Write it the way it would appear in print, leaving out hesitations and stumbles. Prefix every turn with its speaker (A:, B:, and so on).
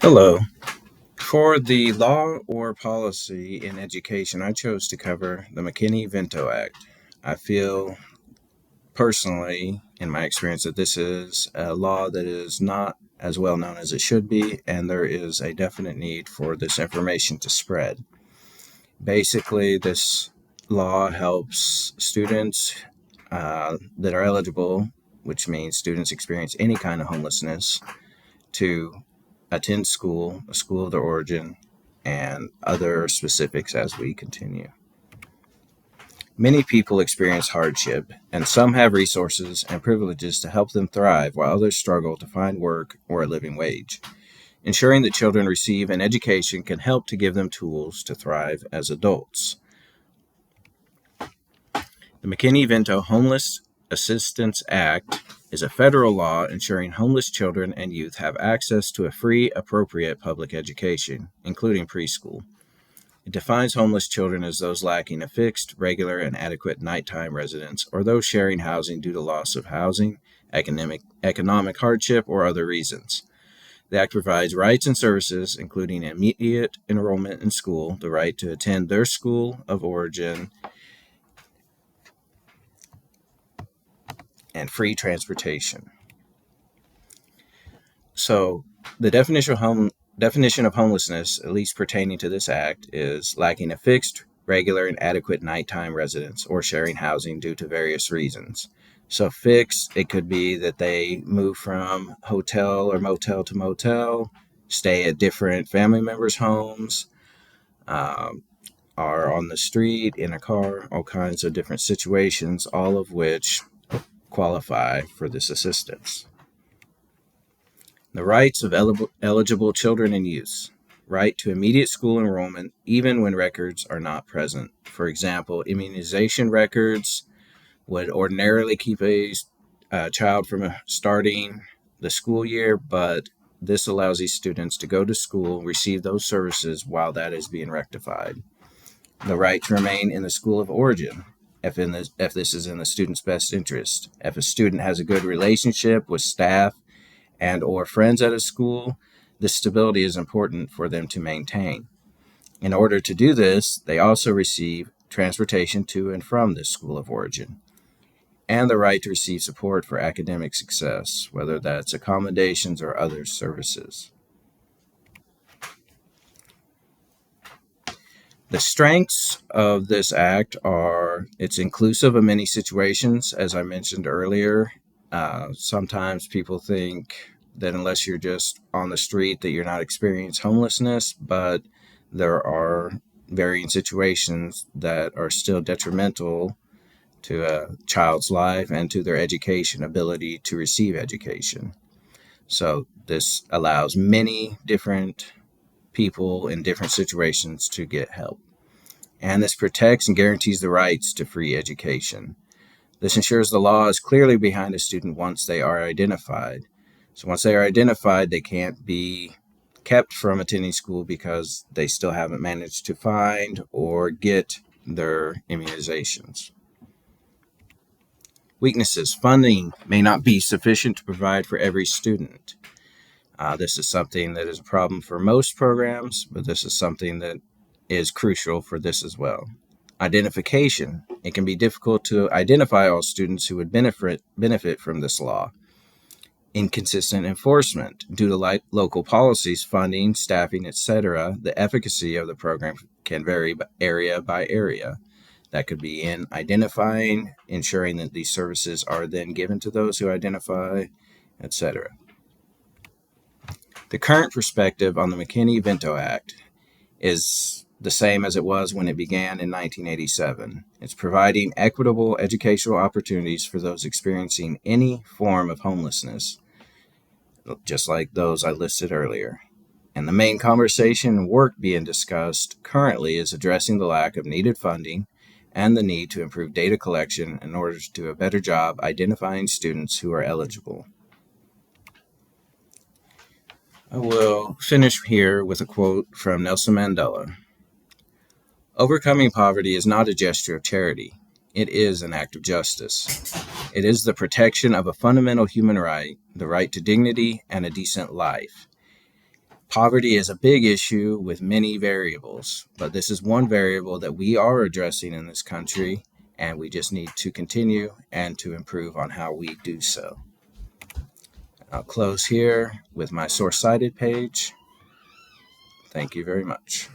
A: Hello. For the law or policy in education, I chose to cover the McKinney Vento Act. I feel personally, in my experience, that this is a law that is not as well known as it should be, and there is a definite need for this information to spread. Basically, this law helps students that are eligible, which means students experience any kind of homelessness, to attend school, a school of their origin, and other specifics as we continue. Many people experience hardship, and some have resources and privileges to help them thrive, while others struggle to find work or a living wage. Ensuring that children receive an education can help to give them tools to thrive as adults. The McKinney Vento Homeless Assistance Act is a federal law ensuring homeless children and youth have access to a free, appropriate public education, including preschool. It defines homeless children as those lacking a fixed, regular, and adequate nighttime residence, or those sharing housing due to loss of housing, economic hardship, or other reasons. The Act provides rights and services, including immediate enrollment in school, the right to attend their school of origin, and free transportation. So, the definition of homelessness, at least pertaining to this act, is lacking a fixed, regular, and adequate nighttime residence or sharing housing due to various reasons. So fixed, it could be that they move from hotel or motel to motel, stay at different family members' homes, are on the street, in a car, all kinds of different situations, all of which qualify for this assistance. The rights of eligible children and youth. Right to immediate school enrollment, even when records are not present. For example, immunization records would ordinarily keep a child from starting the school year, but this allows these students to go to school, receive those services while that is being rectified. The right to remain in the school of origin, if this is in the student's best interest. If a student has a good relationship with staff and or friends at a school, this stability is important for them to maintain. In order to do this, they also receive transportation to and from this school of origin, and the right to receive support for academic success, whether that's accommodations or other services. The strengths of this act are it's inclusive of many situations, as I mentioned earlier. Sometimes people think that unless you're just on the street that you're not experiencing homelessness, but there are varying situations that are still detrimental to a child's life and to their education ability to receive education. So this allows many different people in different situations to get help. And this protects and guarantees the rights to free education. This ensures the law is clearly behind a student once they are identified. So once they are identified, they can't be kept from attending school because they still haven't managed to find or get their immunizations. Weaknesses. Funding may not be sufficient to provide for every student. This is something that is a problem for most programs, but this is something that is crucial for this as well. Identification. It can be difficult to identify all students who would benefit from this law. Inconsistent enforcement. Due to local policies, funding, staffing, etc., the efficacy of the program can vary area by area. That could be in identifying, ensuring that these services are then given to those who identify, etc. The current perspective on the McKinney Vento Act is the same as it was when it began in 1987. It's providing equitable educational opportunities for those experiencing any form of homelessness, just like those I listed earlier. And the main conversation and work being discussed currently is addressing the lack of needed funding and the need to improve data collection in order to do a better job identifying students who are eligible. I will finish here with a quote from Nelson Mandela. Overcoming poverty is not a gesture of charity. It is an act of justice. It is the protection of a fundamental human right, the right to dignity and a decent life. Poverty is a big issue with many variables, but this is one variable that we are addressing in this country, and we just need to continue and to improve on how we do so. I'll close here with my source cited page. Thank you very much.